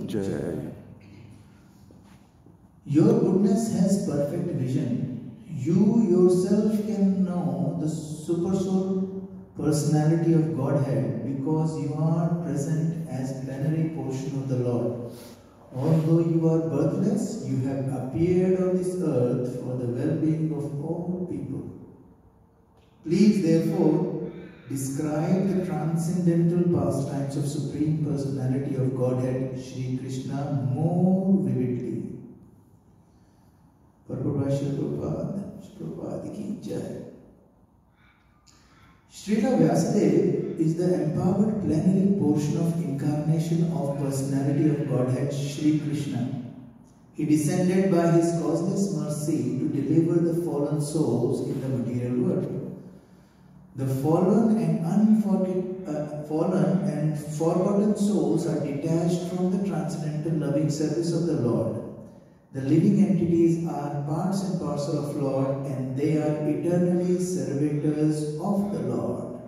Jai. Your goodness has perfect vision. You yourself can know the super soul personality of Godhead because you are present as plenary portion of the Lord. Although you are birthless, you have appeared on this earth for the well-being of all people. Please, therefore, describe the transcendental pastimes of Supreme Personality of Godhead, Shri Krishna, more vividly. Prabhupada ki Jai. Srila Vyasadeva is the empowered plenary portion of incarnation of Personality of Godhead, Shri Krishna. He descended by his causeless mercy to deliver the fallen souls in the material world. The fallen and forgotten souls are detached from the transcendental loving service of the Lord. The living entities are parts and parcel of Lord, and they are eternally servitors of the Lord.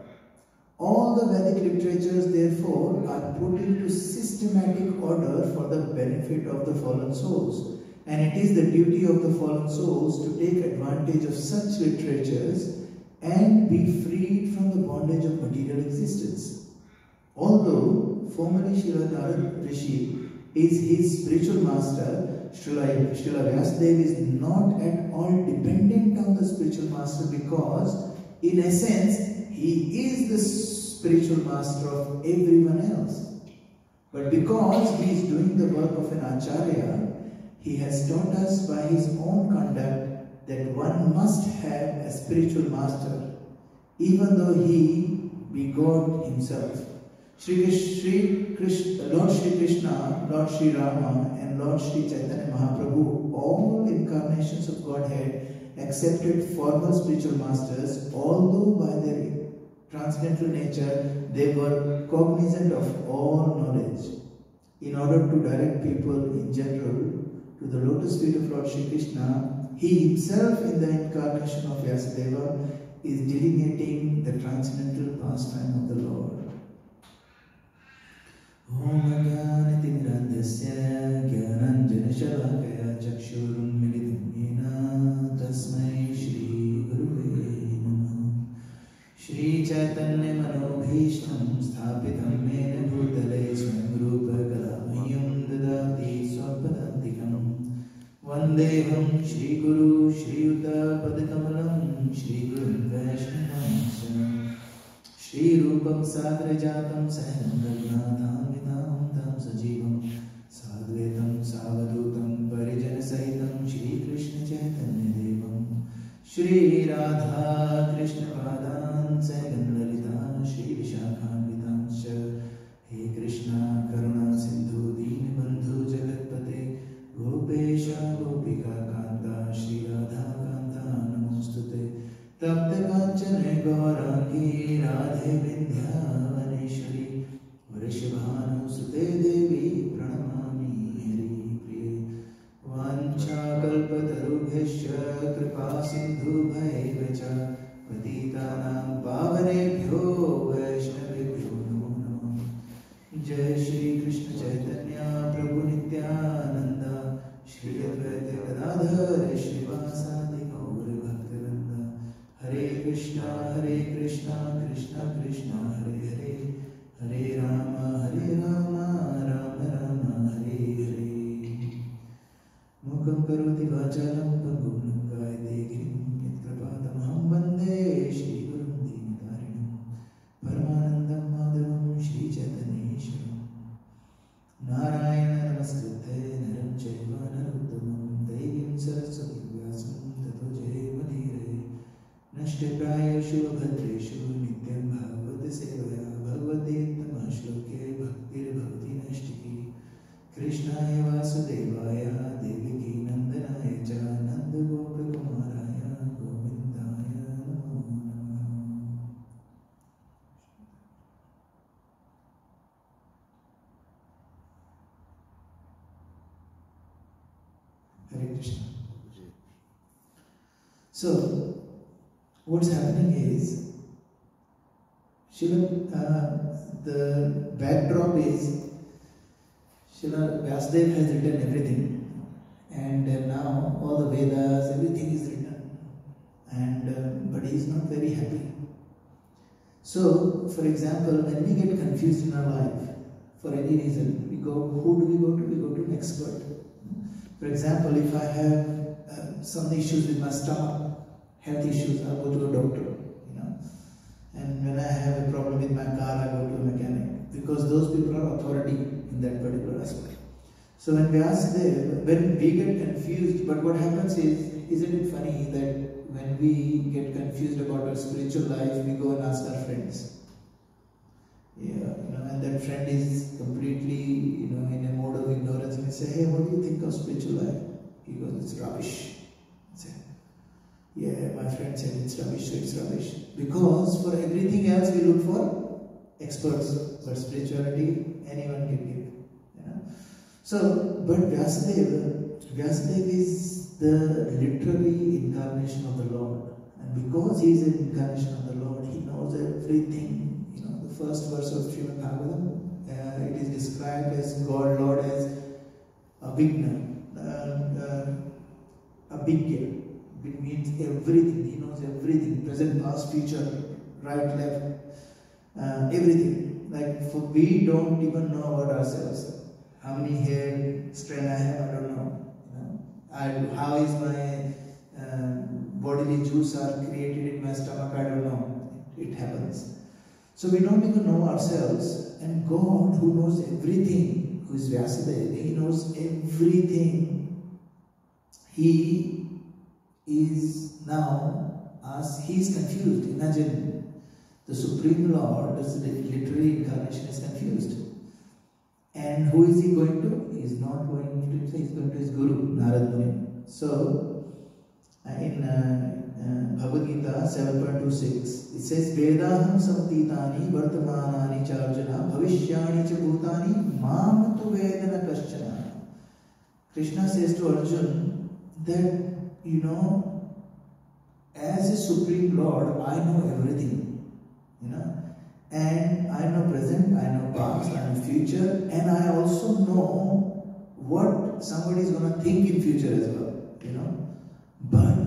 All the Vedic literatures, therefore, are put into systematic order for the benefit of the fallen souls, and it is the duty of the fallen souls to take advantage of such literatures and be freed from the bondage of material existence. Although formerly Srila Narad Rishi is his spiritual master, Srila Vyasadeva is not at all dependent on the spiritual master because, in essence, he is the spiritual master of everyone else. But because he is doing the work of an Acharya, he has taught us by his own conduct that one must have a spiritual master, even though he be God himself. Lord Shri Krishna, Lord Shri Rama, and Lord Shri Chaitanya Mahaprabhu, all incarnations of Godhead, accepted formal spiritual masters, although by their transcendental nature they were cognizant of all knowledge. In order to direct people in general to the lotus feet of Lord Shri Krishna, he himself in the incarnation of Vyasadeva is delineating the transcendental pastime of the Lord. Om Gyanati Mirandasya Gyananjana Shalakaya Chakshurum Militam Yena Tasmai Shri Guruve Namah. Shri Chaitanya Manobhishtam Sthapitam Mena Bhutale Swayam Rupa Kalamayam Dadati Swapadantikam Vandeham Shri Guru Shri Yuta Padakamalam Shri Guru Vaishnavamsa Shri Rupam Sagrajatam Sahanam Raghunatham Vidam Tam Sajivam Sadvetam Savadutam Parijana Sahitam Shri Krishna Chaitanya Devam Shri Radha Krishna Padan Sagan Lalita Shri Vishakhan Vidansha He Krishna Karuna Sindhu Deen Bandhu Jagatpate Gopesha Gopika Kanta Shri Radha Kanta Namostute Tapta Kanchana Gaurangi Radhe Vindhyavaneshwari Vrishabhanu Sute Devi Pranamami Hari Priye Vancha Kalpatarubhyasya Kripa Sindhu Bhaivacha Patitanam Pavanebhyo Vaishnavibhyo Namo Namo Jai Shri Krishna Chaitanya Prabhu Nityananda Shri Advaita Gadadhar Shrivasadi Gaur Bhaktivinoda Hare Krishna, Krishna Krishna, Hare Hare, Hare Rama, Rama Rama, Hare Hare. Mukam karoti vacharam pangum gayate girim yatkrapatamaham vande Shri Gurum Dinatarinam Paramanandam Madhavam Shri Chaitanyeshwaram Narayana Namaskritte Naram Chaiva Narottamam Devim Saraswati Vyasam Tato Jayamudire Nashtiprayashu Bhadreshu Nityam Bhagavata Sevaya Bhagavate Tamah Shloke Bhaktir Bhavati Nashtiki Krishnaya Vasudevaya Deviki Nandanaya Cha Nanda Gopa Kumaraya Govindaya Namo Namah. Hare Krishna. So, what's happening is The backdrop is Srila Vyasadeva has written everything, and now all the Vedas, everything is written, and but he is not very happy. So, for example, when we get confused in our life, for any reason, we go. Who do we go to? We go to an expert. For example, if I have some issues with my stomach, health issues, I'll go to a doctor. And when I have a problem with my car, I go to a mechanic, because those people are authority in that particular aspect. So when Vyasadeva, when we get confused, but what happens is, isn't it funny that when we get confused about our spiritual life, we go and ask our friends. And that friend is completely, in a mode of ignorance, and we say, hey, what do you think of spiritual life? He goes, it's rubbish. I say, yeah, my friend said it's rubbish, so it's rubbish. Because for everything else we look for experts, but spirituality anyone can give. So, but Vyasadeva is the literary incarnation of the Lord, and because he is an incarnation of the Lord, he knows everything. The first verse of Srimad Bhagavatam, it is described as God, Lord, as Avigna, Abhigya. It means everything. He knows everything. Present, past, future, right, left, everything. Like, we don't even know about ourselves. How many hair strand I have, I don't know. How is my bodily juice are created in my stomach, I don't know. It happens. So we don't even know ourselves. And God, who knows everything, who is Vyasadeva, he knows everything. He is now, he is confused. Imagine, the Supreme Lord, the literary incarnation, is confused. And who is he going to? He is not going to himself, he is going to his Guru, Narad Muni. So, in Bhagavad Gita 7.26, it says, Vedaham samtitani vartamanani charjana bhavishyani cha bhutani mam tu vedana kaschana. Krishna says to Arjun that, as a Supreme Lord, I know everything, and I know present, I know past, I know future, and I also know what somebody is going to think in future as well, But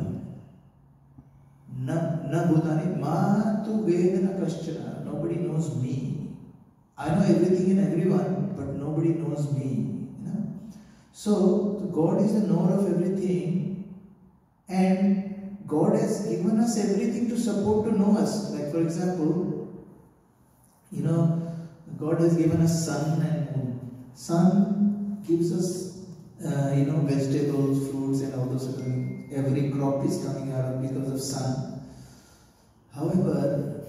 na bhutani ma tu vedana kaschana. Nobody knows me. I know everything and everyone, but nobody knows me. So God is the knower of everything, and God has given us everything to support to know us. Like, for example, God has given us sun and moon. Sun gives us, vegetables, fruits, and all those things. Every crop is coming out because of sun. However,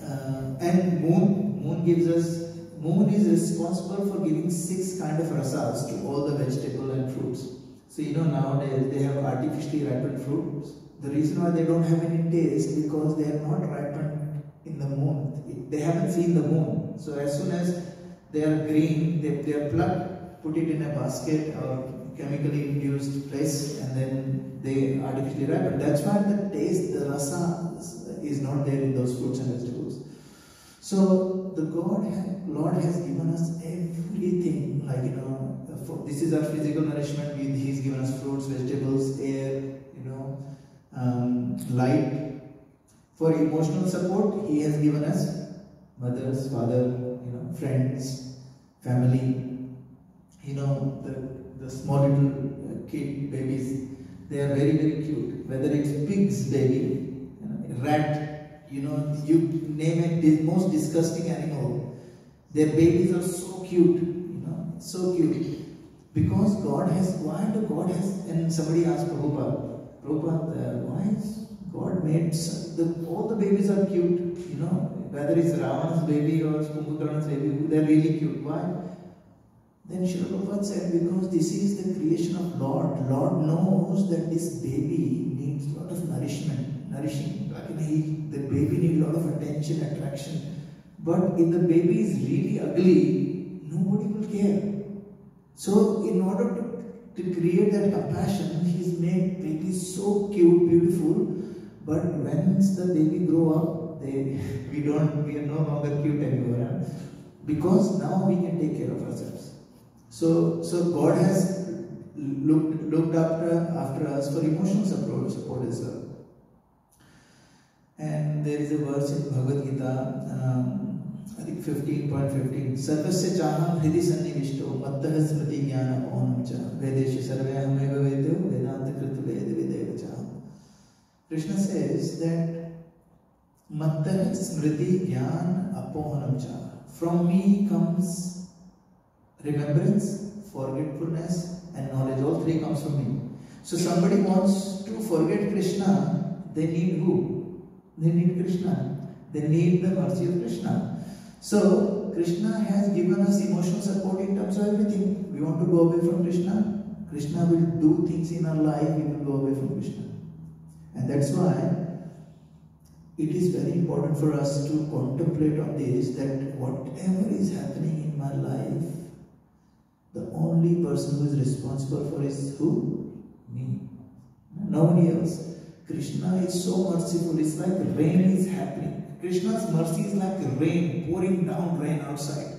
and moon is responsible for giving 6 kind of rasas to all the vegetable and fruits. So nowadays they have artificially ripened fruits. The reason why they don't have any taste, because they are not ripened in the moon. They haven't seen the moon. So as soon as they are green, they are plucked, put it in a basket or chemically induced place, and then they artificially ripen. That's why the taste, the rasa, is not there in those fruits and vegetables. So the Lord has given us everything. Like, this is our physical nourishment. He's given us fruits, vegetables, air, light. For emotional support, He has given us mothers, father, friends, family. The small little kid babies, they are very, very cute. Whether it's pig's baby, rat, you name it, the most disgusting animal, their babies are so cute, so cute. Because God has, and somebody asked Prabhupada, why is God made all the babies are cute, whether it's Ravana's baby or Kumbhakarna's baby, they're really cute. Why? Then Srila Prabhupada said, because this is the creation of Lord. Lord knows that this baby needs a lot of nourishing. Like, the baby needs a lot of attention, attraction. But if the baby is really ugly, nobody will care. So, in order to create that compassion, He's made babies so cute, beautiful. But once the baby grow up, we are no longer cute anymore, huh? Because now we can take care of ourselves. So God has looked after us for emotional support as well. And there is a verse in Bhagavad Gita, I think 15.15. Sarvasya chaham hridi sannivishto mattah smriti jnana onam cha vedeshi sarvayameva vedyo vedanta kritu veda videva cha. Krishna says that mattah smriti jnana apohanam cha. From me comes remembrance, forgetfulness and knowledge. All three comes from me. So somebody wants to forget Krishna, they need who? They need Krishna. They need the mercy of Krishna. So Krishna has given us emotional support in terms of everything. We want to go away from Krishna, Krishna will do things in our life, we will go away from Krishna. And that's why it is very important for us to contemplate on this, that whatever is happening in my life, the only person who is responsible for is who? Me. Nobody else. Krishna is so merciful, it's like rain is happening. Krishna's mercy is like rain, pouring down rain outside.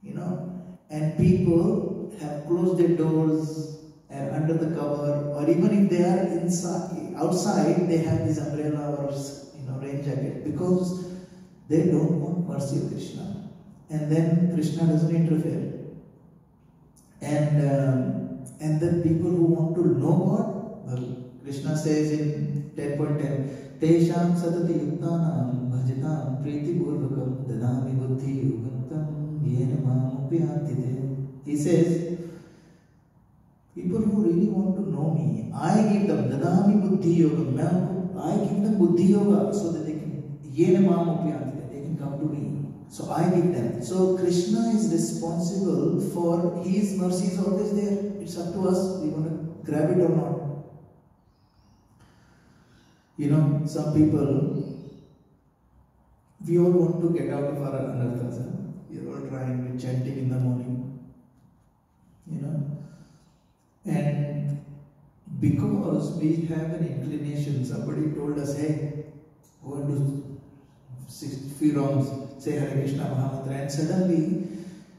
You know, and people have closed their doors and under the cover, or even if they are inside, outside, they have this umbrella or rain jacket, because they don't want mercy of Krishna. And then Krishna doesn't interfere. And the people who want to know God, well, Krishna says in 10.10, Tesham satati yuktanam bhajatam priti purvakam dadami buddhi yugantam yena mamupyantite. He says, people who really want to know me, I give them dadami buddhi yogam. I give them buddhi yoga so that they can yena mamupyantite, they can come to me. So I give them. So Krishna is responsible for his mercy is always there. It's up to us. We want to grab it or not. You know, some people, we all want to get out of our anarthas. We are all trying with chanting in the morning. You know. And because we have an inclination, somebody told us, hey, go and do 6 few rounds, say Hare Krishna Mahamantra, and suddenly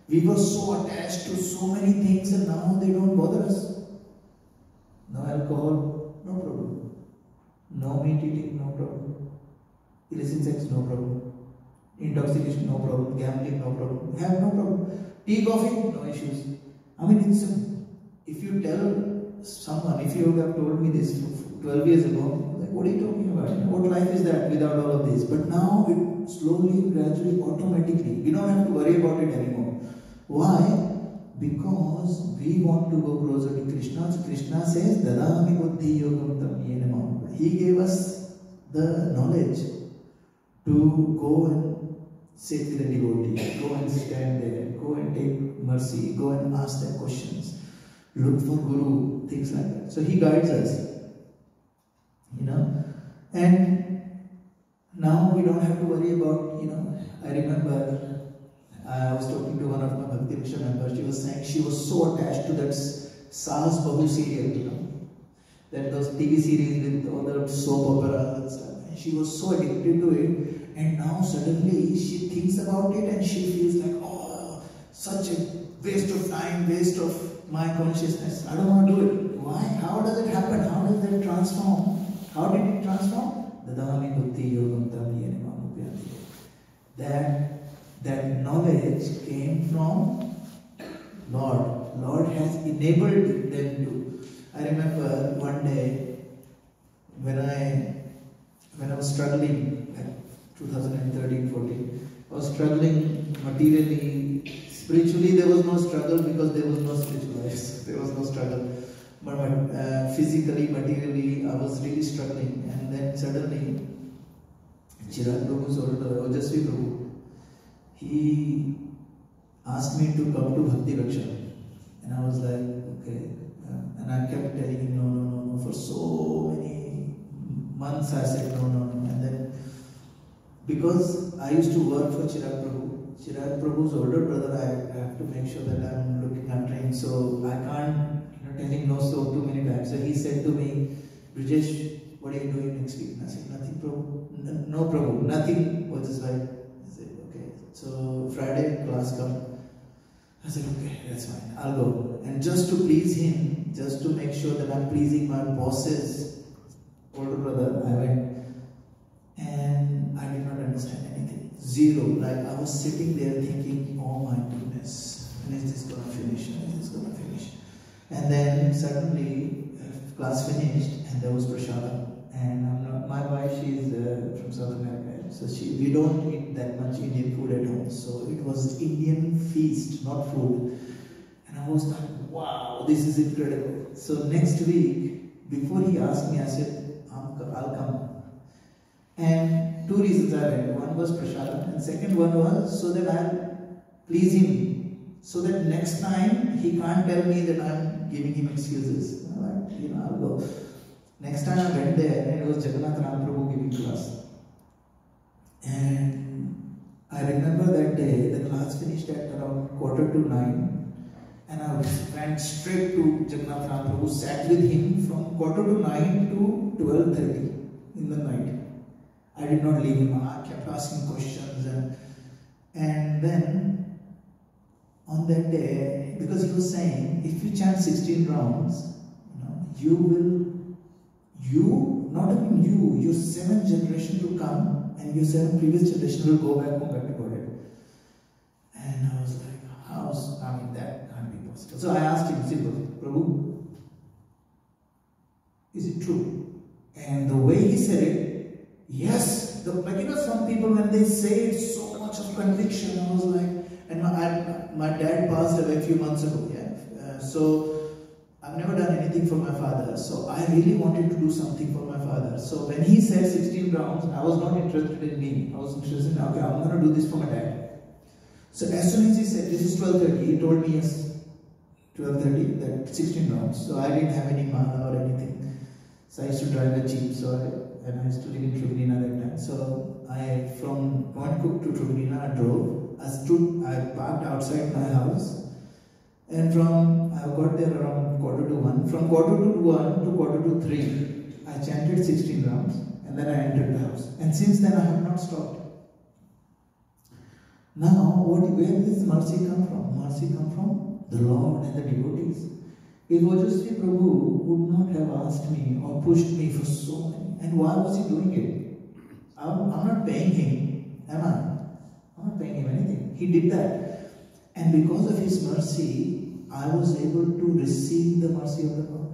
we were so attached to so many things and now they don't bother us. No alcohol, no problem. No meat eating, no problem. Illicit sex, no problem. Intoxication, no problem. Gambling, no problem. Have no problem. Tea, coffee, no issues. I mean, if you tell someone, if you would have told me this 12 years ago, like, what are you talking about? What life is that without all of this? But now, it slowly, gradually, automatically, we don't have to worry about it anymore. Why? Because we want to go closer to Krishna. So Krishna says, Dadami buddhi yogam tam yenamam. He gave us the knowledge to go and sit with a devotee, go and stand there, go and take mercy, go and ask them questions, look for Guru, things like that. So he guides us, you know. And now we don't have to worry about, you know, I remember I was talking to one of my Bhakti Raksha members. She was saying she was so attached to that Sahas Bahu serial, you know, that those TV series with all the soap operas and stuff. And she was so addicted to it, and now suddenly she thinks about it and she feels like, oh, such a waste of time, waste of my consciousness. I don't want to do it. Why? How does it happen? How does that transform? How did it transform? Dadami buddhi yogam tam yenamam upyantite. That knowledge came from Lord. Lord has enabled them to. I remember one day when I was struggling, like 2013-14, I was struggling materially. Spiritually there was no struggle because there was no spiritual life. There was no struggle. But physically, materially, I was really struggling. And then suddenly, Chirag Prabhu's older, Ojasvi Prabhu, he asked me to come to Bhakti Raksha. And I was like, okay. And I kept telling him, no. For so many months I said, no. And then, because I used to work for Chirag Prabhu's older brother, I have to make sure that I'm looking after him. So I can't tell him no so too many times. So he said to me, Brijesh, what are you doing next week? And I said, nothing, Prabhu. No, Prabhu, nothing. Was just like, I said, okay. So Friday, class come. I said, okay, that's fine, I'll go. And just to please him, just to make sure that I'm pleasing my boss's older brother, I went. And I did not understand anything. Zero. Like I was sitting there thinking, oh my goodness, when is this going to finish? When is this going to finish? And then suddenly, class finished and there was prashadam. And my wife, she is from South America, so we don't eat that much Indian food at home. So it was Indian feast, not food. And I was like, wow, this is incredible. So next week, before he asked me, I said, I'll come. And two reasons I went. One was prashadam, and second one was so that I'll please him. So that next time he can't tell me that I'm giving him excuses. I'll go. Next time I went there, and it was Jagannath Ram Prabhu giving class. And I remember that day, the class finished at around 8:45, and I went straight to Jagannath Ram Prabhu, sat with him from 8:45 to 12:30 in the night. I did not leave him. I kept asking questions, and then on that day, because he was saying, if you chant 16 rounds, not even you, your 7th generation to come, and your 7 previous generation will go back home back to Godhead. And I was like, that can't be possible. So I asked him, simple, Prabhu, is it true? And the way he said it, yes. Some people when they say it, so much of conviction, I was like, and my dad passed away a few months ago, so I've never done anything for my father, so I really wanted to do something for my father. So when he said 16 rounds, I was not interested in me. I was interested in, okay, I'm going to do this for my dad. So as soon as he said, this is 12:30, he told me, yes, 12:30, that 16 rounds. So I didn't have any mala or anything. So I used to drive a jeep, and I used to live in Trivandrum at that time. So from Point Cook to Trivandrum, I drove. I parked outside my house. And I got there around 1:45. From 1:45 to 1:45, I chanted 16 rounds, and then I entered the house. And since then, I have not stopped. Now, where did this mercy come from? Mercy come from the Lord and the devotees. If Ojasvi Prabhu would not have asked me or pushed me for so many, and why was he doing it? I'm not paying him, am I? I'm not paying him anything. He did that. And because of his mercy, I was able to receive the mercy of the Lord.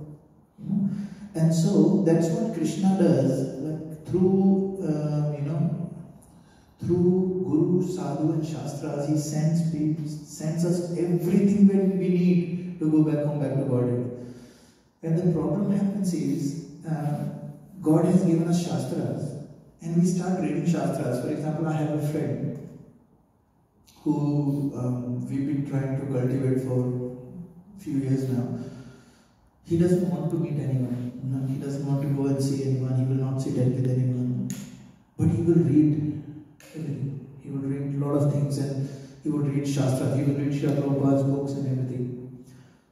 And so that's what Krishna does, like through Guru, Sadhu and Shastras, he sends us everything that we need to go back home, back to Godhead. And the problem happens is, God has given us Shastras, and we start reading Shastras. For example, I have a friend who we've been trying to cultivate for few years now. He doesn't want to meet anyone. He doesn't want to go and see anyone. He will not sit with anyone. But he will read everything. He will read a lot of things, and he will read Shastra. He will read Srila Prabhupada's books and everything.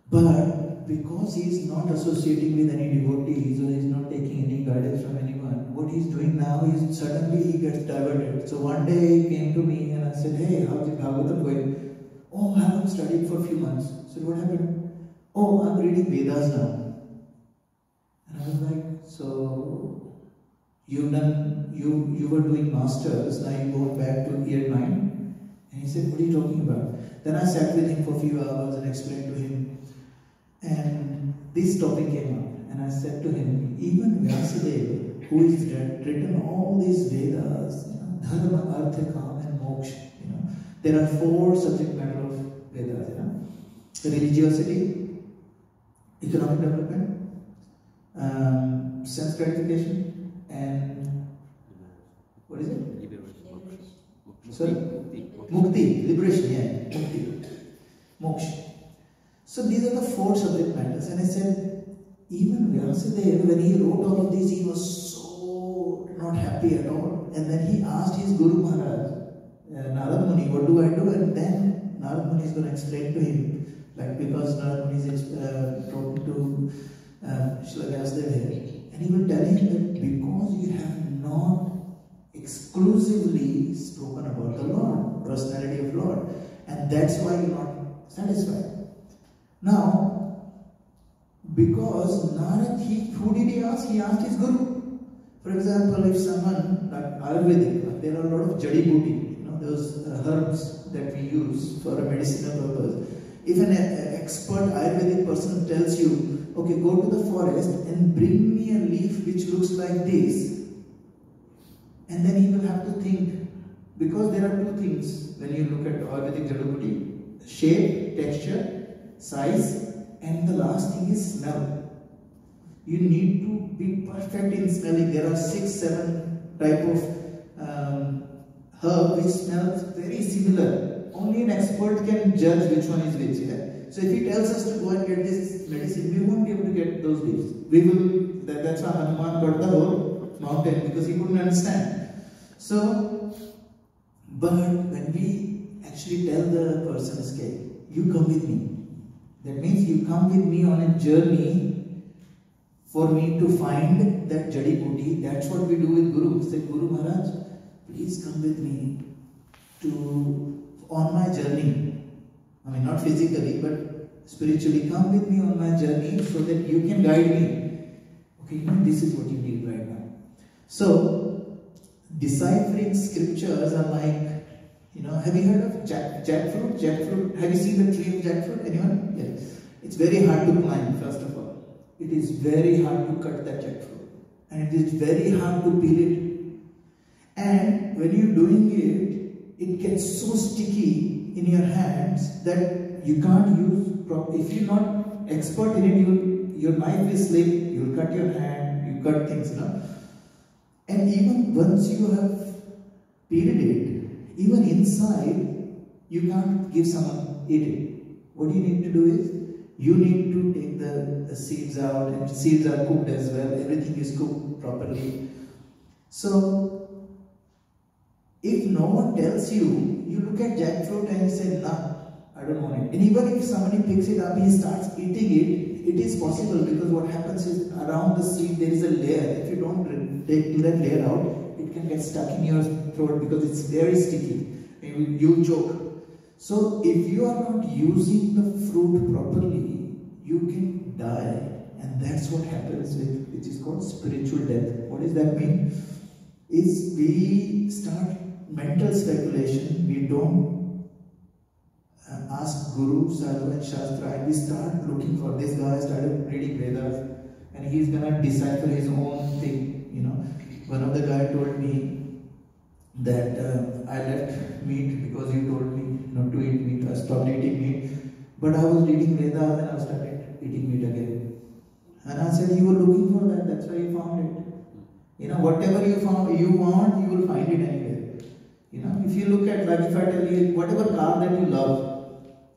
But because he is not associating with any devotees, or he is not taking any guidance from anyone, what he is doing now is suddenly he gets diverted. So one day he came to me and I said, hey, how's the Bhagavatam going? Oh, I haven't studied for a few months. So what happened? Oh, I'm reading Vedas now. And I was like, so you were doing masters, now you go back to year 9? And he said, what are you talking about? Then I sat with him for a few hours and explained to him. And this topic came up. And I said to him, even Vyasadeva, who has written all these Vedas, Dharma, Artha, Kama and Moksha, there are 4 subject matter of Vedas, religiosity, economic development, sense gratification, and what is it? Liberation. Sorry? Mukti, liberation, Mukti, moksha. So these are the 4 subject matters. And I said, even Vyasadeva, when he wrote all of these, he was so not happy at all. And then he asked his Guru Maharaj, Narad Muni, what do I do? And then Narad Muni is going to explain to him, like because Narad Muni is talking to Srila Vyasadeva here. And he will tell him that because you have not exclusively spoken about the Lord, personality of Lord, and that's why you're not satisfied. Now, because Narad, who did he ask? He asked his guru. For example, if someone, like Ayurvedic, there are a lot of jadi booty, those herbs that we use for a medicinal purpose. If an expert Ayurvedic person tells you, okay, go to the forest and bring me a leaf which looks like this, and then he will have to think, because there are two things when you look at Ayurvedic jadi booty: shape, texture, size, and the last thing is smell. You need to be perfect in smelling. There are 6-7 type of herb which smells very similar. Only an expert can judge which one is which. Yeah? So if he tells us to go and get this medicine, we won't be able to get those leaves. We will. That's why Hanuman got the whole mountain, because he couldn't understand. So, but when we actually tell the person, okay, you come with me. That means you come with me on a journey for me to find that jadi booty. That's what we do with Guru. Say, Guru Maharaj, please come with me on my journey. I mean, not physically, but spiritually. Come with me on my journey so that you can guide me. Okay, this is what you need right now. So, deciphering scriptures are like, have you heard of jackfruit? Jackfruit. Have you seen the tree of jackfruit? Anyone? Yes. It's very hard to climb, first of all. It is very hard to cut that jackfruit. And it is very hard to peel it. And when you're doing it, it gets so sticky in your hands that you can't use properly. If you're not expert in it, your knife will slip, you'll cut your hand, you cut things, And even once you have peeled it, even inside, you can't give someone eat it. What you need to do is, you need to take the seeds out, and seeds are cooked as well. Everything is cooked properly. So, if no one tells you, you look at jackfruit and you say, nah, I don't want it. And even if somebody picks it up, he starts eating it, it is possible, because what happens is, around the seed there is a layer. If you don't take that layer out, it can get stuck in your throat because it's very sticky. And you choke. So if you are not using the fruit properly, you can die. And that's what happens with, which is called spiritual death. What does that mean? Is we start mental speculation. We don't ask Guru, Sadhu and Shastra, and we start looking for this guy. Started reading Vedas, and he's gonna decipher his own thing. One of the guy told me that I left meat because you told me not to eat meat. I stopped eating meat, but I was reading Vedas and I started eating meat again. And I said, you were looking for that. That's why you found it. Whatever you want, you will find it anywhere. If you look at, like if I tell you, whatever car that you love,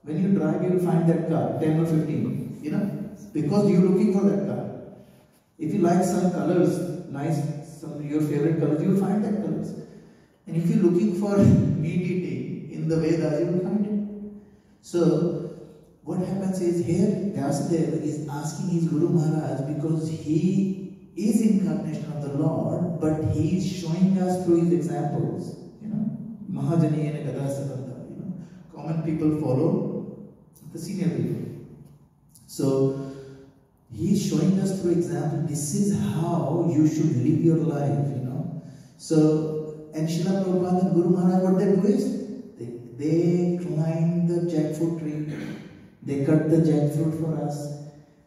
when you drive, you will find that car, 10 or 15, because you're looking for that car. If you like some colors, nice, some your favorite colors, you will find that colors. And if you're looking for meat eating in the Vedas, you will find it. So, what happens is here, Vyasadeva is asking his Guru Maharaj, because he is incarnation of the Lord, but he is showing us through his examples. Mahajaniyana Gadasabandha. Common people follow the senior people. So, he is showing us through example, this is how you should live your life, So, and Srila Prabhupada and Guru Maharaj, what they do is, they climb the jackfruit tree, they cut the jackfruit for us,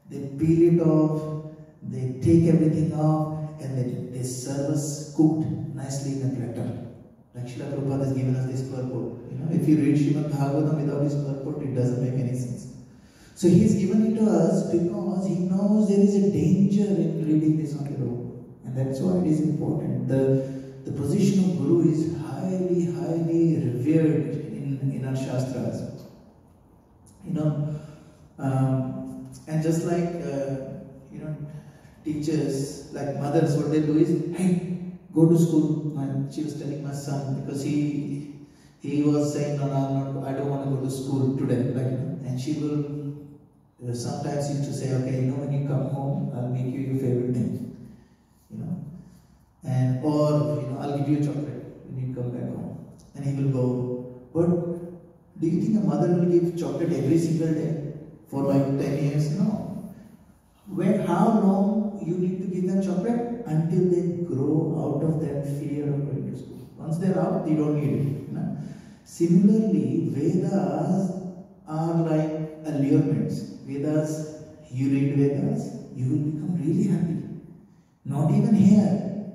they peel it off, they take everything off, and they serve us cooked nicely in a platter. Like Srila Prabhupada has given us this purport. If you read Srimad Bhagavatam without this purport, it doesn't make any sense. So he's given it to us because he knows there is a danger in reading this on your own. And that's why it is important. The position of Guru is highly, highly revered in our Shastras. And just like, teachers, like mothers, what they do is, hey, go to school. She was telling my son, because he was saying, no, I don't want to go to school today. And she will sometimes used to say, okay, when you come home, I'll make you your favorite thing. and or I'll give you a chocolate when you come back home, and he will go. But do you think a mother will give chocolate every single day for like 10 years? No. How long you need to give them chocolate? Until they grow out of that fear of going to school. Once they're out, they don't need it. No? Similarly, Vedas are like allurements. Vedas, you read Vedas, you will become really happy. Not even here.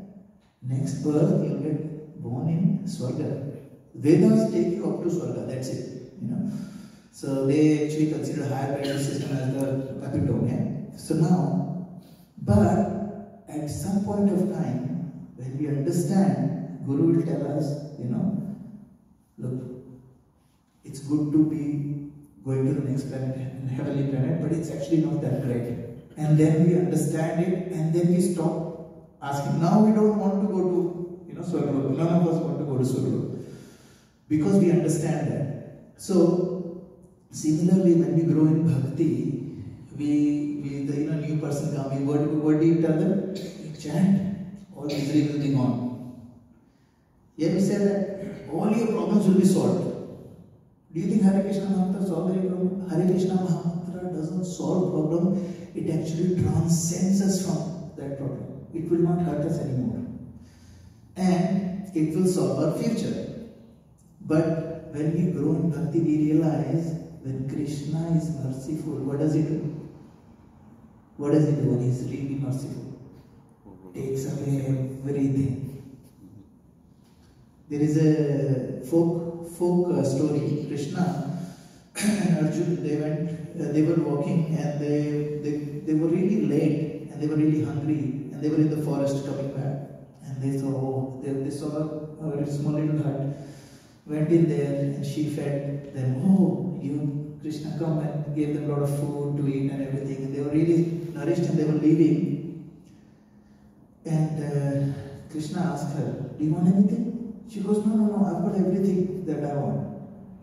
Next birth, you'll get born in Swarga. Vedas take you up to Swarga, that's it. So they actually consider higher value system as the epitome. Yeah? So now, but at some point of time, when we understand, Guru will tell us, look, it's good to be going to the next planet, heavenly planet, but it's actually not that great. And then we understand it, and then we stop asking. Now we don't want to go to, Swarga. None of us want to go to Swarga. Because we understand that. So, similarly, when we grow in bhakti, the new person comes, what do you tell them? You chant, all misery will be gone. Yet we say that all your problems will be solved. Do you think Hare Krishna Mahamantra solves any problem? Hare Krishna Mahamantra doesn't solve problem, it actually transcends us from that problem. It will not hurt us anymore. And it will solve our future. But when we grow in bhakti, we realize when Krishna is merciful, what does he do? What does he do when he is really merciful? Takes away everything. There is a folk story. Krishna and Arjuna, they were walking, and they were really late, and they were really hungry, and they were in the forest coming back, and they saw a very small little hut. Went in there, and she fed them. Oh, Krishna come and gave them a lot of food to eat and everything, and they were really nourished, and they were leaving. And Krishna asked her, do you want anything? She goes, no, I've got everything that I want.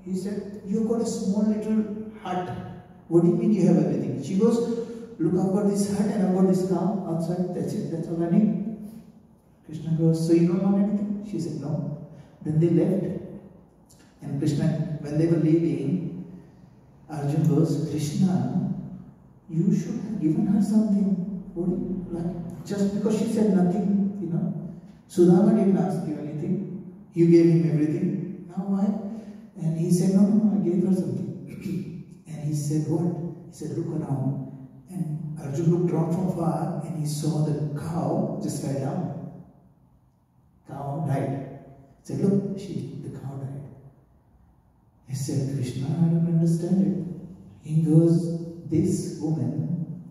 He said, you've got a small little hut. What do you mean you have everything? She goes, look, I've got this hut and I've got this cow outside. That's it, that's all I need. Krishna goes, so you don't want anything? She said, no. Then they left. And Krishna, when they were leaving, Arjuna goes, Krishna, you should have given her something. Just because she said nothing, Sudama didn't ask you anything. You gave him everything. Now why? And he said, no, I gave her something. And he said, what? He said, look around. And Arjuna looked around from far, and he saw the cow just lie down. Cow died. He said, look, the cow died. He said, Krishna, I don't understand it. He goes, this woman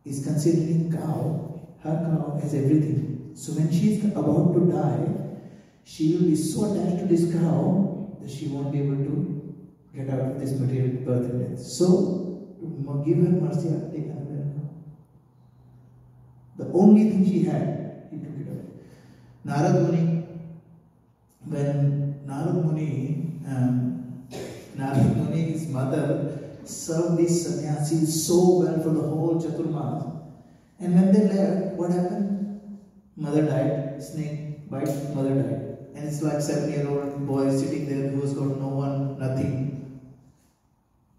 is considering her cow as everything. So when she is about to die, she will be so attached to this cow that she won't be able to get out of this material birth and death. So, to give her mercy, I'll take another cow. The only thing she had, he took it away. Narad Muni, when Narad Muni's mother served these sannyasis so well for the whole Chaturmas, and when they left, what happened? Mother died, snake bite, mother died. And it's like 7-year-old boy sitting there who's got no one, nothing.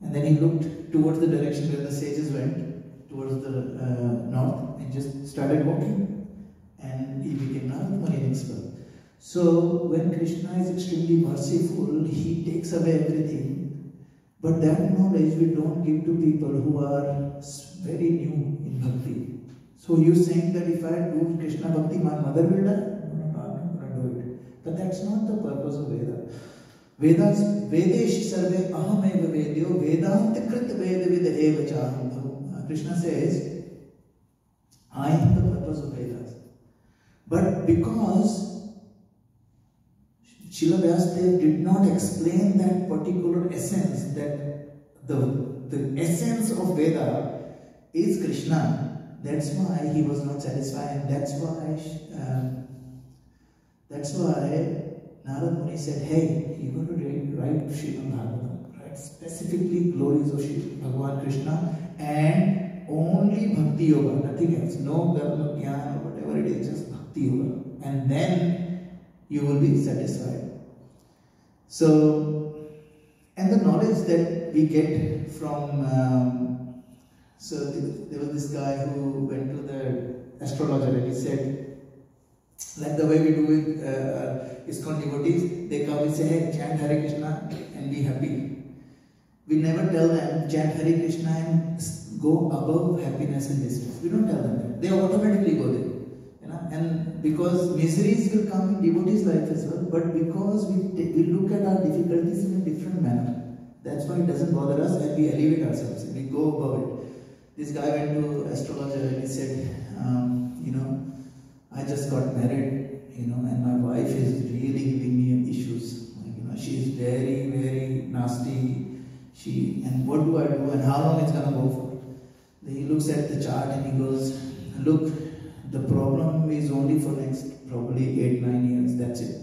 And then he looked towards the direction where the sages went, towards the north, and just started walking. And he became Narad Muni next birth. So when Krishna is extremely merciful, he takes away everything. But that knowledge we don't give to people who are very new in bhakti. So you're saying that if I do Krishna bhakti, my mother will die? No, I'm not going to do it. But that's not the purpose of Veda. Vedesh sarve ahameva vedyo vedanta krit veda vida eva chaham. Krishna says, I am the purpose of Vedas. But because Srila Vyasadeva did not explain that particular essence, that the essence of Veda is Krishna, that's why he was not satisfied, and that's why Narad Muni said, hey, you're going to write Srimad Bhagavatam, write specifically glories of Bhagavan Krishna, and only Bhakti Yoga, nothing else, no Dharma, Jnana, or whatever it is, just Bhakti. bhakti hoga, and then you will be satisfied. So, and the knowledge that we get from, there was this guy who went to the astrologer and he said, like the way we do with ISKCON devotees, they come and say, hey, chant Hare Krishna and be happy. We never tell them, chant Hare Krishna and go above happiness and distress. We don't tell them that. They automatically go there. And because miseries will come in devotees' life as well, but because we look at our difficulties in a different manner, that's why it doesn't bother us and we elevate ourselves and we go above it. This guy went to astrologer and he said, I just got married, and my wife is really giving me issues. She is very, very nasty. And what do I do and how long it's gonna go for? Then he looks at the chart and he goes, look, the problem is only for next probably 8-9 years, that's it.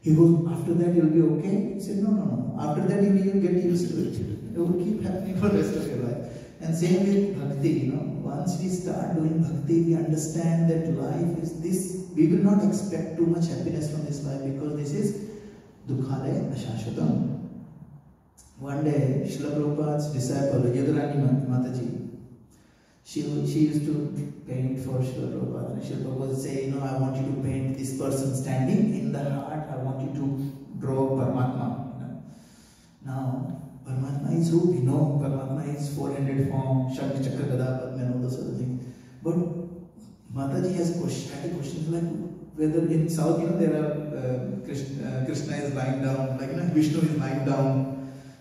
He goes, after that you'll be okay? He said, no. After that you'll get used to it. It will keep happening for the rest of your life. And same with bhakti, once we start doing bhakti, we understand that life is this. We will not expect too much happiness from this life because this is dukkhale ashashvatam. One day, Srila Prabhupada's disciple, Yadurani Mataji, she used to paint for Srila Prabhupada. And Srila Prabhupada would say, I want you to paint this person standing in the heart. I want you to draw Paramatma. Now, Paramatma is who? We know Paramatma is 400 form, Shakti Chakra Gada Padma and all those other things. But Mataji has had a question like whether in South, there are Krishna is lying down, like Vishnu is lying down.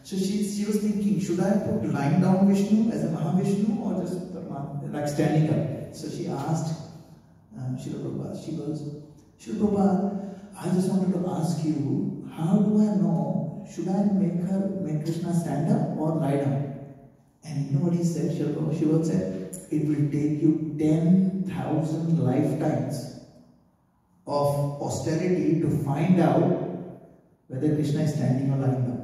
So she was thinking, should I put lying down Vishnu as a Mahavishnu or just like standing up? So she asked Srila Prabhupada, she goes, Srila Prabhupada, I just wanted to ask you, how do I know, should I make Krishna stand up or lie down? And you know what he said, Srila Prabhupada said, it will take you 10,000 lifetimes of austerity to find out whether Krishna is standing or lying down.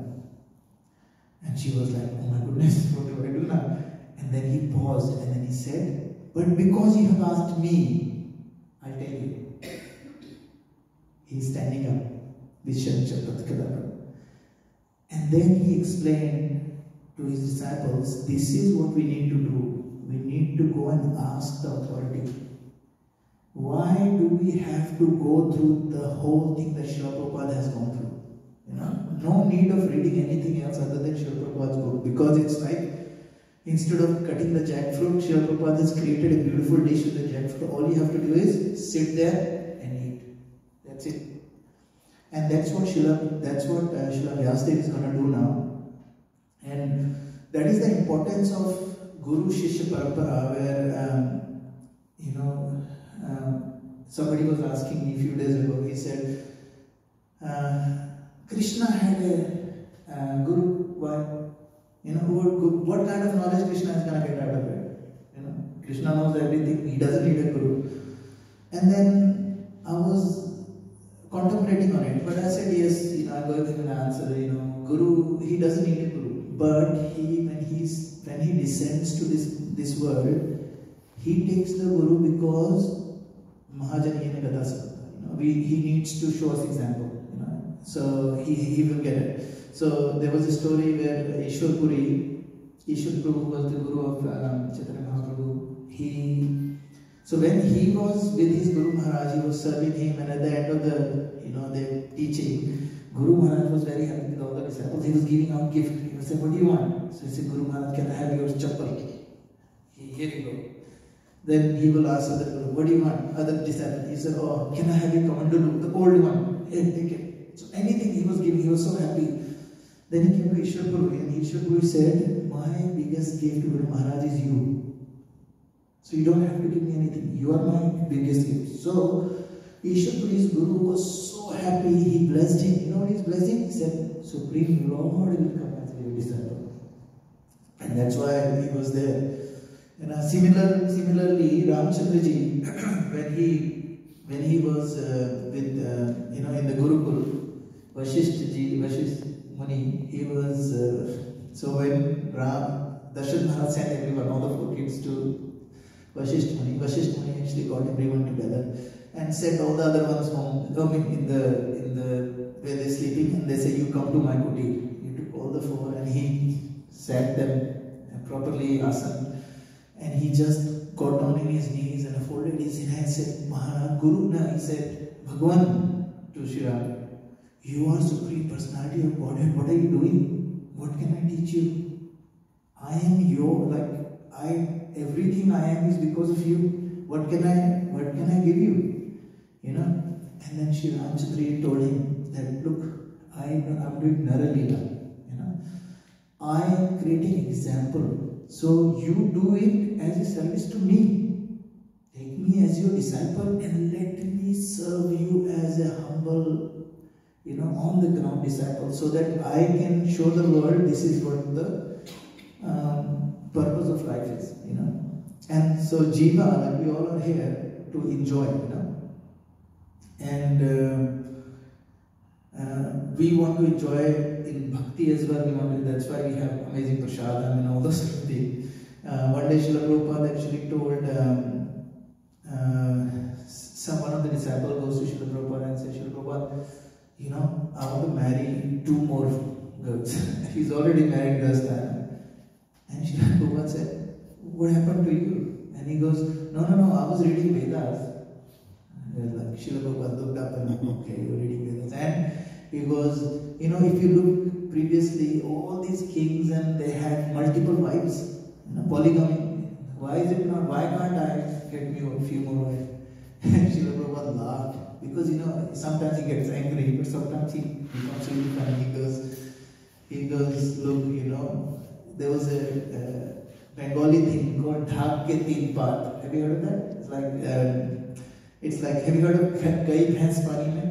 And she was like, oh my goodness, what do I do now? And then he paused and then he said, but because you have asked me, I'll tell you. He's standing up. And then he explained to his disciples, this is what we need to do. We need to go and ask the authority. Why do we have to go through the whole thing that Srila Prabhupada has gone through? No need of reading anything else other than Srila Prabhupada's book, because it's like instead of cutting the jackfruit, Srila Prabhupada has created a beautiful dish with the jackfruit. All you have to do is sit there and eat. That's it. And that's what Srila Vyasadeva is going to do now. And that is the importance of Guru Shishya Parampara, where somebody was asking me a few days ago. He said, Krishna had a guru. Why? What kind of knowledge Krishna is going to get out of it? Krishna knows everything. He doesn't need a guru. And then I was contemplating on it, but I said yes. I'm going to give an answer. Guru, he doesn't need a guru, but when he descends to this world, he takes the guru because Mahajaniya Gata Sabda. He needs to show us example. So he will get it. So there was a story where Ishwar Prabhu was the guru of Chaitanya Mahaprabhu. So when he was with his Guru Maharaj, he was serving him, and at the end of the teaching, Guru Maharaj was very happy with all the disciples. He was giving out gift. He was saying, what do you want? So he said, Guru Maharaj, can I have your chappal? Here you go. Then he will ask other Guru, what do you want? Other disciples. He said, oh, can I have your kamandalu, the old one? Here, take it. So anything he was giving, he was so happy. Then he came to Ishwar Prabhu, and Ishwar Prabhu said, my biggest gift to Guru Maharaj is you. So you don't have to give me anything. You are my biggest gift. So Ishwar Prabhu's Guru was so happy, he blessed him. You know what he's blessing? He said, Supreme Lord will come as your disciple. And that's why he was there. Similarly, Ramchandraji, when he was with in the Gurukul, Vashisht Muni, he was so when Darshan Maharaj sent everyone, all the 4 kids to Vashisht Muni actually got everyone together and sent all the other ones home. I mean, in the where they're sleeping, and they say, "You come to my kuti." He took all the four and he sat them properly asana, and he just got down in his knees and folded his hands and said, "Maharaj, Guru," he said, "Bhagwan," to Shri Ram, "you are Supreme Personality of Godhead. What are you doing? What can I teach you? I am everything I am is because of you. What can I give you? You know?" And then Shri Ramchandra told him that, "Look, I'm doing Naralila. You know, I am creating example. So you do it as a service to me. Take me as your disciple and let me serve you as a humble, on the ground disciple, so that I can show the world this is what the purpose of life is, And so Jiva, like we all are here to enjoy, And we want to enjoy in bhakti as well. That's why we have amazing prasadam and all those sort of things. One day Srila Prabhupada actually told one of the disciples goes to Srila Prabhupada and says, "Srila Prabhupada, I want to marry 2 more girls." He's already married Grastha. And Srila Prabhupada said, "What happened to you?" And he goes, No, I was reading Vedas." Srila Prabhupada looked up and okay, you're reading Vedas. And he goes, if you look previously, all these kings and they had multiple wives, polygamy. Why is it not? Why can't I get me a few more wives? And Srila Prabhupada laughed because sometimes he gets angry, but sometimes he becomes really funny. He goes, "Look, there was a Bengali thing called Dhak ke teen paat. Have you heard of that? It's like, have you heard of Kai Bhains Pani Mein?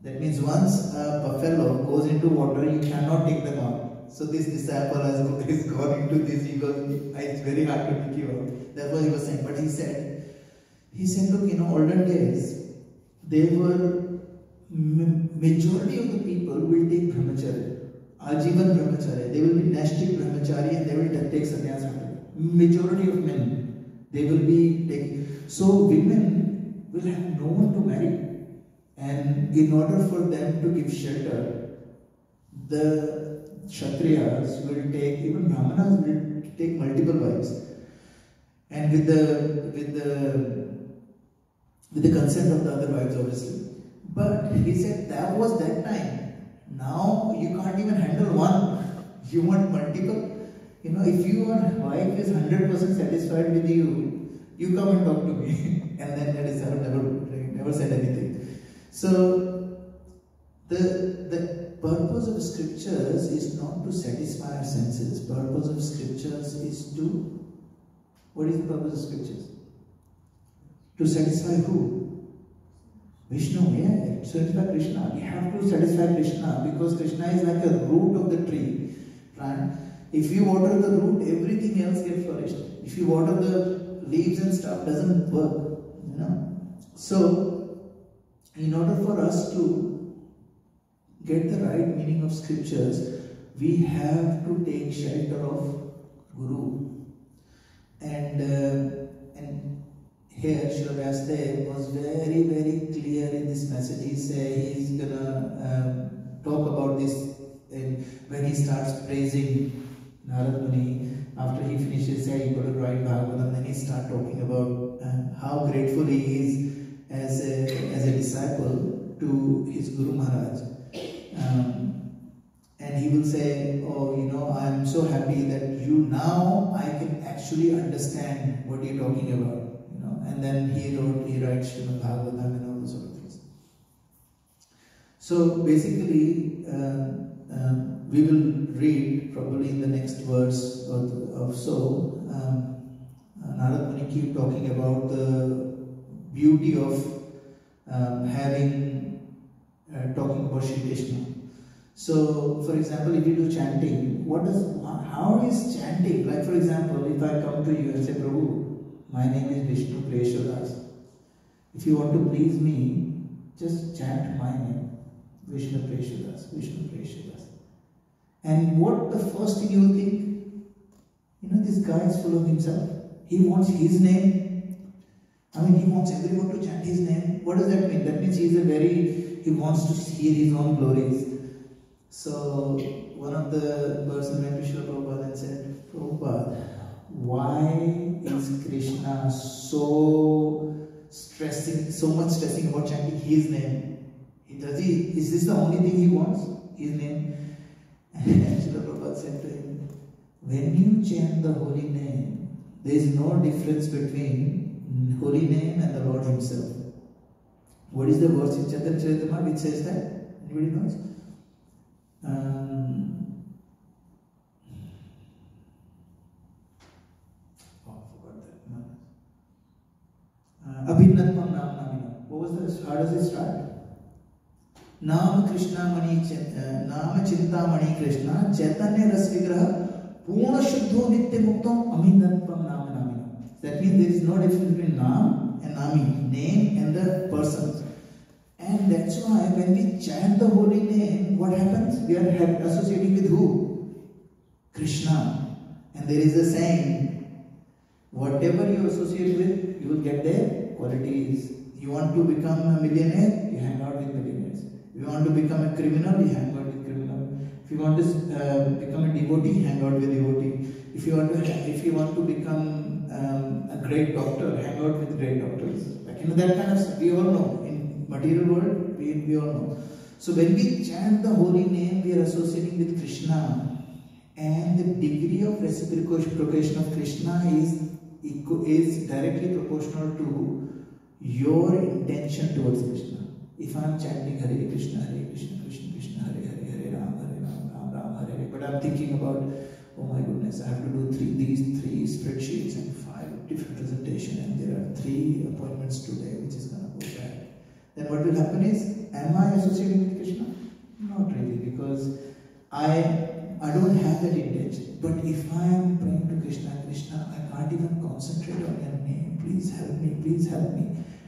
That means once a buffalo goes into water, you cannot take them out. So this disciple has gone into this. He goes, "It's very hard to take you out." That's what he was saying. But he said, "Look, olden days, they were majority of the people will take brahmacharya, ajivan brahmacharya. They will be nashtik brahmachari and they will take sannyas. Majority of men, they will be taking. So women will have no one to marry. And in order for them to give shelter, the Kshatriyas will take, even Brahmanas will take multiple wives. And with the consent of the other wives, obviously. But he said that was that time. Now you can't even handle one. You want multiple. If your wife is 100% satisfied with you, you come and talk to me." And then that is never said anything. So the purpose of scriptures is not to satisfy our senses. Purpose of scriptures is to, what is the purpose of scriptures? To satisfy who? Vishnu, yeah. To satisfy Krishna. We have to satisfy Krishna because Krishna is like a root of the tree. Right? If you water the root, everything else gets flourished. If you water the leaves and stuff, doesn't work. So, in order for us to get the right meaning of scriptures, we have to take shelter of Guru. And here Srila Vyasadeva was very, very clear in this message. He's gonna talk about this when he starts praising Narad Muni. After he finishes saying, "You got to write Bhagavatam," then he starts talking about how grateful he is as a disciple to his Guru Maharaj. And he will say, "Oh, I am so happy that now I can actually understand what you're talking about." And then he writes Srimad Bhagavatam and all those sort of things. So basically, we will read probably in the next verse or so. Narad Muni keep talking about the beauty of talking about Shri Krishna. So, for example, if you do chanting, how is chanting? Like, for example, if I come to you and say, "Prabhu, my name is Vishnu Priyashadas. If you want to please me, just chant my name, Vishnu Priyashadas, Vishnu Priyashadas." And what the first thing you will think? This guy is full of himself. He wants his name. I mean, he wants everyone to chant his name. What does that mean? That means he wants to hear his own glories. So, one of the person went to Srila Prabhupada and said, Prabhupada, why is Krishna so much stressing about chanting his name? Is this the only thing he wants? His name? And Srila Prabhupada said to him, when you chant the holy name, there is no difference between holy name and the Lord himself. What is the verse in Chaitanya Charitamrita which says that? Anybody knows? Abhinatvam Nam Namina. What was this? How does it start? Nam Krishna Mani Nam Chinta Mani Krishna Chaitanya Ras Vigraha Purna Shuddho Nitya Muktam Abhinatvam Nam Namina. That means there is no difference between Nam and Nami, name and the person. And that's why when we chant the holy name, what happens? We are associating with who? Krishna. And there is a saying, whatever you associate with, you will get their qualities. You want to become a millionaire, you hang out with millionaires. If you want to become a criminal, you hang out with criminal. If you want to become a devotee, hang out with devotee. If you want to become a great doctor, hang out with great doctors. Like, that kind of stuff. We all know. In material world, we all know. So when we chant the holy name, we are associating with Krishna. And the degree of reciprocation of Krishna is directly proportional to your intention towards Krishna. If I am chanting Hare Krishna, Krishna Krishna, Hare Hare, Hare Ram, Ram Ram, Hare Hare, but I am thinking about, oh my goodness, I have to do these three spreadsheets and 5 different presentations, and there are 3 appointments today, which is going to go bad. Then what will happen is, am I associating with Krishna? Not really, because I don't have that intention. But if I am praying to Krishna, I can't even concentrate on your name. Please help me, please help me.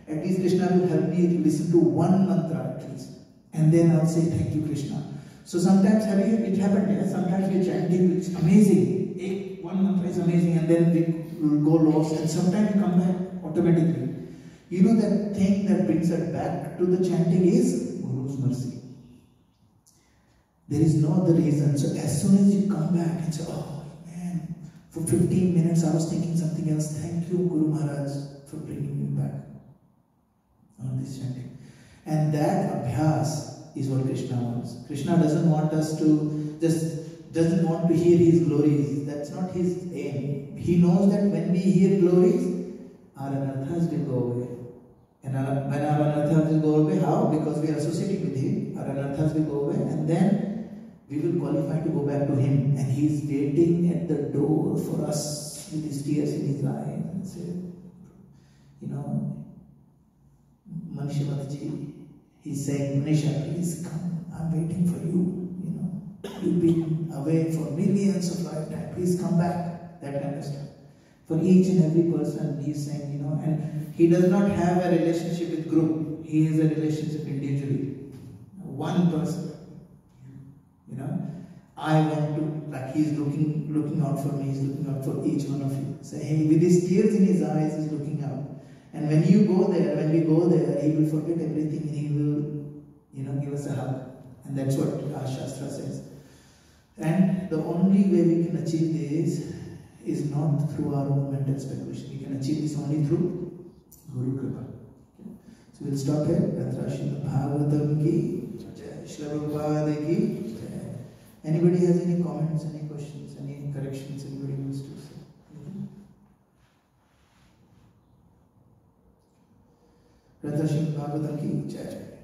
At least Krishna will help me to listen to one mantra at least. And then I'll say, thank you, Krishna. So sometimes, it happened, yeah? Sometimes we're chanting, it's amazing. One mantra is amazing, and then we will go lost, and sometimes we come back automatically. You know, that thing that brings us back to the chanting is Guru's mercy. There is no other reason. So as soon as you come back and say, oh man, for 15 minutes I was thinking something else. Thank you, Guru Maharaj, for bringing me back on this chanting. And that abhyas is what Krishna wants. Krishna doesn't want us to doesn't want to hear his glories. That's not his aim. He knows that when we hear glories, our anarthas will go away. And when our anarthas will go away, how? Because we are associating with him. Our anarthas will go away, and then we will qualify to go back to him, and he is waiting at the door for us with his tears in his eyes and say, you know, Manisha Mataji, he's saying, Manisha, please come, I'm waiting for you, you know, you've been away for millions of lifetimes, please come back, that kind of stuff. For each and every person, he's saying, you know, and he does not have a relationship with group, he has a relationship individually. One person. You know, I want to, like, he's looking out for me, he's looking out for each one of you. So hey, with his tears in his eyes, he's looking out. And when we go there, he will forget everything, and he will, you know, give us a hug. And that's what our Shastra says. And the only way we can achieve this is not through our own mental speculation. We can achieve this only through Guru Kripa. Okay? So we'll stop here. Srimad Bhagavatam ki jai, Srila Prabhupada ki. Anybody has any comments, any questions, any corrections anybody wants to say? Radha Srimad Bhagavatam ki jai.